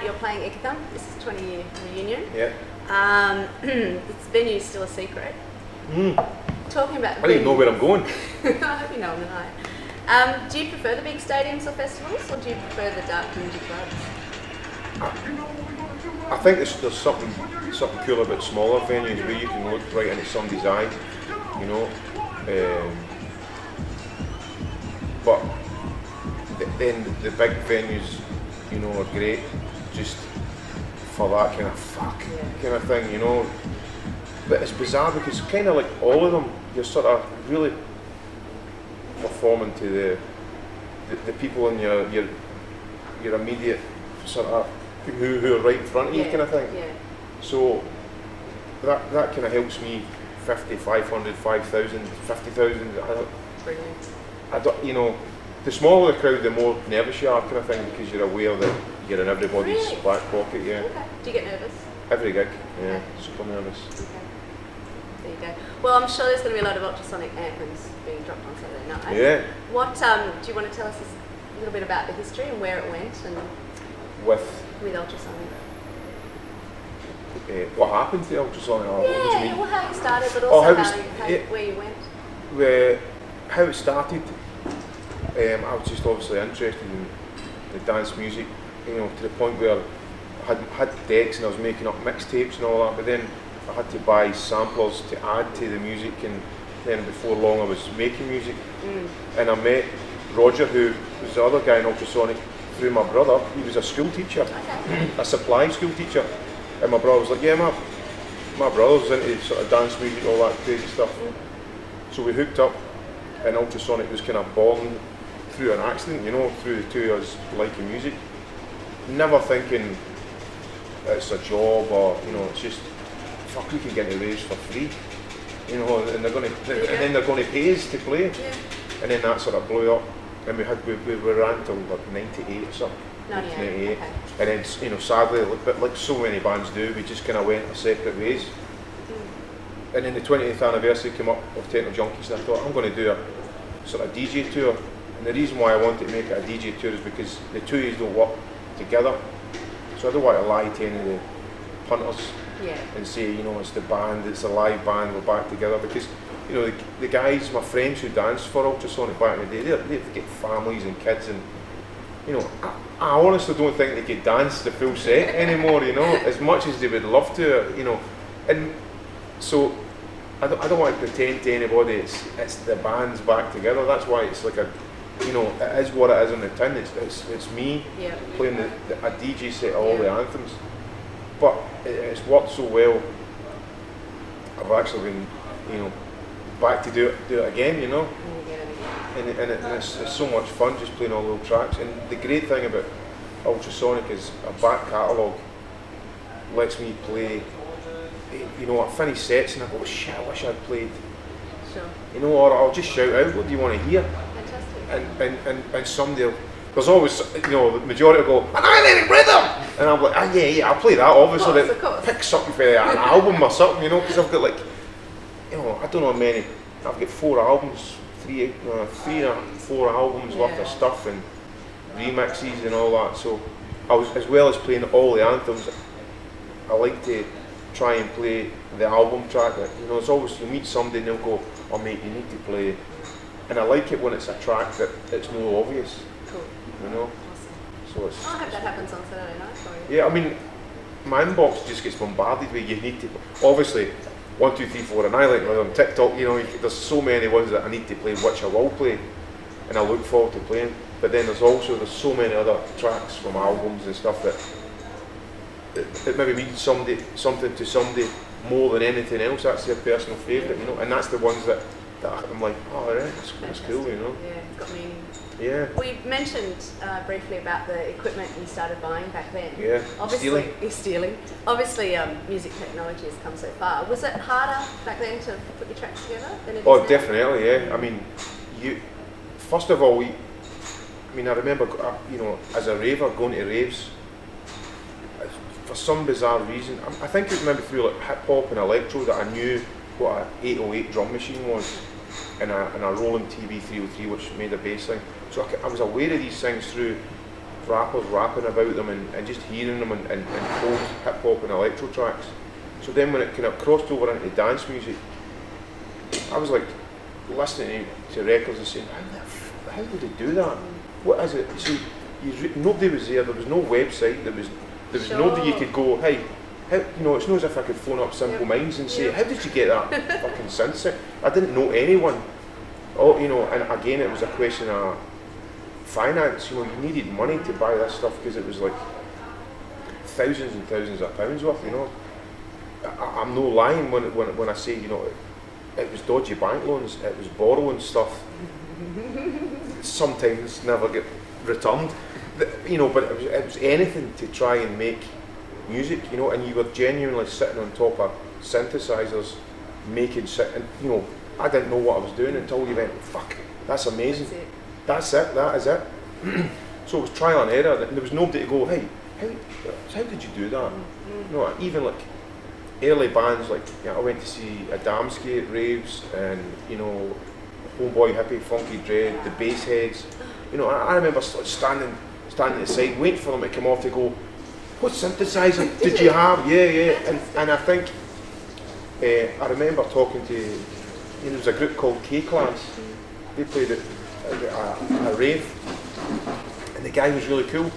you're playing Ickathon. This is 20-year reunion. Yeah. This venue's still a secret. Talking about I don't even know where I'm going. I hope you know on the night. Do you prefer the big stadiums or festivals, or do you prefer the dark community clubs? I think there's something cool about smaller venues where you can look right into somebody's eye, you know. But then the big venues, you know, are great just for that kind of kind of thing, you know. But it's bizarre because kind of like all of them, you're sort of really performing to the people in your immediate sort of who are right in front of you, kind of thing. Yeah. So that kind of helps me. 50, 500, 5,000, 50,000. Brilliant. I don't, you know, the smaller the crowd, the more nervous you are, kind of thing, because you're aware that you're in everybody's back pocket. Yeah. Okay. Do you get nervous? Every gig. Yeah. Super nervous. Okay. There you go. Well, I'm sure there's going to be a lot of ultrasonic anthems being dropped on Saturday night. Yeah. What do you want to tell us a little bit about the history and where it went and with ultrasonic? What happened to the ultrasonic? What do you mean? Well, how you started, but also where you went. How it started. I was just obviously interested in the dance music, you know, to the point where I had decks and I was making up mixtapes and all that, but then I had to buy samplers to add to the music, and then before long I was making music. And I met Roger, who was the other guy in ultrasonic, through my brother. He was a school teacher, a supply school teacher, and my brother was like, yeah, my brother was into sort of dance music, all that crazy stuff. So we hooked up, and ultrasonic was kind of born through an accident, you know, through the two of us liking music, never thinking it's a job or, you know, it's just, fuck, we can get into raves for free, you know, and then they're going to pay us to play, and then that sort of blew up, and we ran till like 98 or something. 98. Okay. And then, you know, sadly, like so many bands do, we just kind of went our separate ways. And then the 20th anniversary came up of Techno Junkies, and I thought, I'm going to do a sort of DJ tour. And the reason why I wanted to make it a DJ tour is because the two of you don't work together. So I don't want to lie to any of the punters and say, you know, it's the band, it's a live band, we're back together. Because, you know, the guys, my friends who danced for Ultrasonic back in the day, they've got families and kids, and, you know, I honestly don't think they could dance the full set anymore, you know, as much as they would love to, you know. And so I don't want to pretend to anybody it's the band's back together. That's why it's like a, you know, it is what it is on the tin. It's me playing a DJ set of all the anthems. But it's worked so well. I've actually been, you know, back to do it again, you know. And it's so much fun just playing all those tracks. And the great thing about Ultrasonic is a back catalogue lets me play. You know, I finish sets and I go, shit, I wish I'd played. Sure. You know, or I'll just shout out, what do you want to hear? Fantastic. And somebody, there's always, you know, the majority will go, Annihilating Rhythm! And I'm like, yeah, I'll play that, obviously. Of course. Pick something for an album or something, you know, because I've got like, you know, I don't know how many, I've got 4 albums, 3 or 4 albums worth of stuff and remixes and all that. So I was, as well as playing all the anthems, I like to try and play the album track. You know, it's always, you meet somebody and they'll go, oh mate, you need to play. And I like it when it's a track that it's no obvious. Cool. You know? Awesome. So it's, I hope that happens on Saturday night for you. Yeah, I mean, my inbox just gets bombarded with, you need to, obviously, 1, 2, 3, 4, and I like on TikTok, you know, there's so many ones that I need to play, which I will play, and I look forward to playing. But then there's so many other tracks from albums and stuff that maybe means something to somebody more than anything else. That's their personal favourite, you know, and that's the ones that I'm like, oh, right, that's cool, you know. Yeah, it's got meaning. Yeah. We mentioned briefly about the equipment you started buying back then. Yeah. Obviously, stealing. Obviously, music technology has come so far. Was it harder back then to put your tracks together than it is now? Definitely, yeah. I mean, first of all, I remember, you know, as a raver, going to raves, for some bizarre reason, I think it was maybe through like hip hop and electro that I knew what an 808 drum machine was, and a rolling TV 303 which made a bass thing. So I was aware of these things through rappers rapping about them and just hearing them and old hip hop and electro tracks. So then when it kind of crossed over into dance music, I was like listening to records and saying, how did they do that? What is it? So nobody was there. There was no website. There was nobody you could go, hey, how, it's not as if I could phone up Simple Minds and say, how did you get that fucking synth? I didn't know anyone. And again, it was a question of finance. You needed money to buy this stuff because it was like thousands and thousands of pounds worth. I'm no lying when I say, it was dodgy bank loans. It was borrowing stuff. Sometimes never get returned. But it was anything to try and make music. And you were genuinely sitting on top of synthesizers, making shit. And I didn't know what I was doing until you went, fuck, that's amazing. That's it. That is it. So it was trial and error. And there was nobody to go, hey, how did you do that? Even like early bands, like I went to see Adamski at Raves, and Homeboy Hippie, Funky Dread, the Bassheads. I remember standing at the side, waiting for them to come off to go, what synthesizer did you have? Yeah. And I think I remember talking to. There was a group called K-Class. They played at a rave, and the guy was really cool.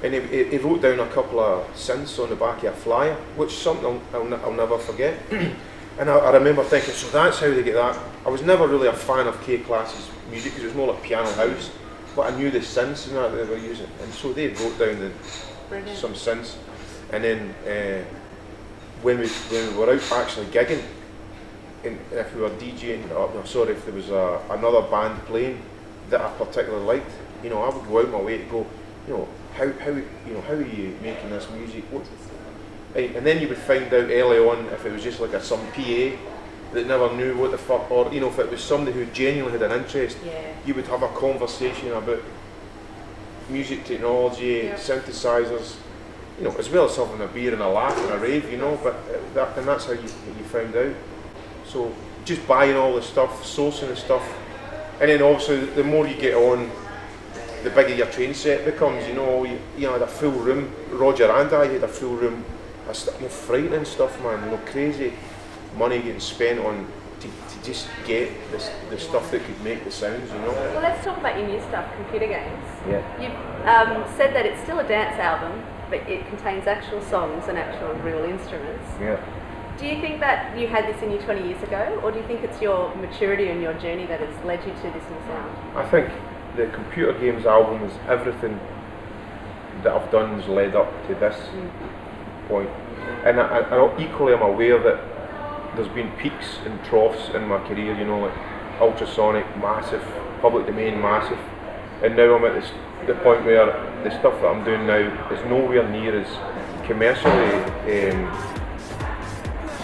And he wrote down a couple of synths on the back of a flyer, which is something I'll never forget. And I remember thinking, so that's how they get that. I was never really a fan of K-Class's music because it was more like piano house, but I knew the synths and that they were using. And so they wrote down some synths. And then when we were out actually gigging, and if we were DJing, if there was another band playing that I particularly liked, I would go out my way to go, how are you making this music? And then you would find out early on if it was just like some PA that never knew what the fuck, or if it was somebody who genuinely had an interest, you would have a conversation about music technology, synthesizers, as well as having a beer and a laugh and a rave, but that's how you found out. So just buying all the stuff, sourcing the stuff, and then obviously the more you get on, the bigger your train set becomes. You had a full room. Roger and I had a full room. Frightening stuff, man. Crazy money getting spent on to just get the stuff that could make the sounds. Well, let's talk about your new stuff, computer games. Yeah. You've said that it's still a dance album, but it contains actual songs and actual real instruments. Yeah. Do you think that you had this in you 20 years ago, or do you think it's your maturity and your journey that has led you to this new sound? I think the computer games album is everything that I've done has led up to this point. And I equally am aware that there's been peaks and troughs in my career, like ultrasonic, massive, public domain, massive. And now I'm at the point where the stuff that I'm doing now is nowhere near as commercially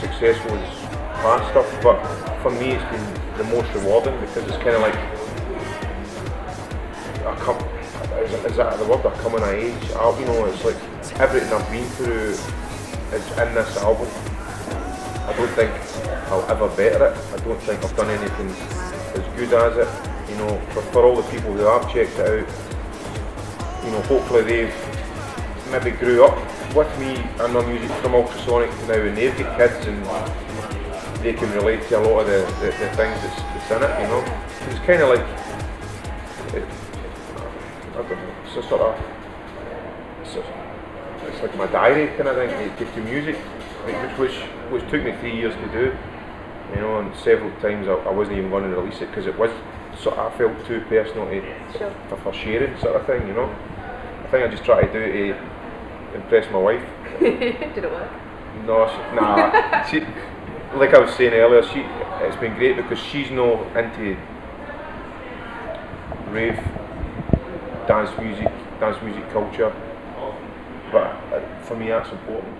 successful as past stuff, but for me it's been the most rewarding because it's kind of like is that the word? A coming of age. It's like everything I've been through is in this album. I don't think I'll ever better it. I don't think I've done anything as good as it. For all the people who have checked it out, hopefully they've maybe grew up with me and my music from Ultrasonic now, and they've got kids and they can relate to a lot of the things that's in it. It's kind of like, I don't know, it's a sort of, it's like my diary kind of thing to music, which took me 3 years to do, and several times I wasn't even going to release it because it was I felt too personal for sharing sort of thing. I think I just tried to do it to impress my wife. Did it work? No, she, like I was saying earlier, it's been great because she's not into rave, dance music culture, but for me that's important.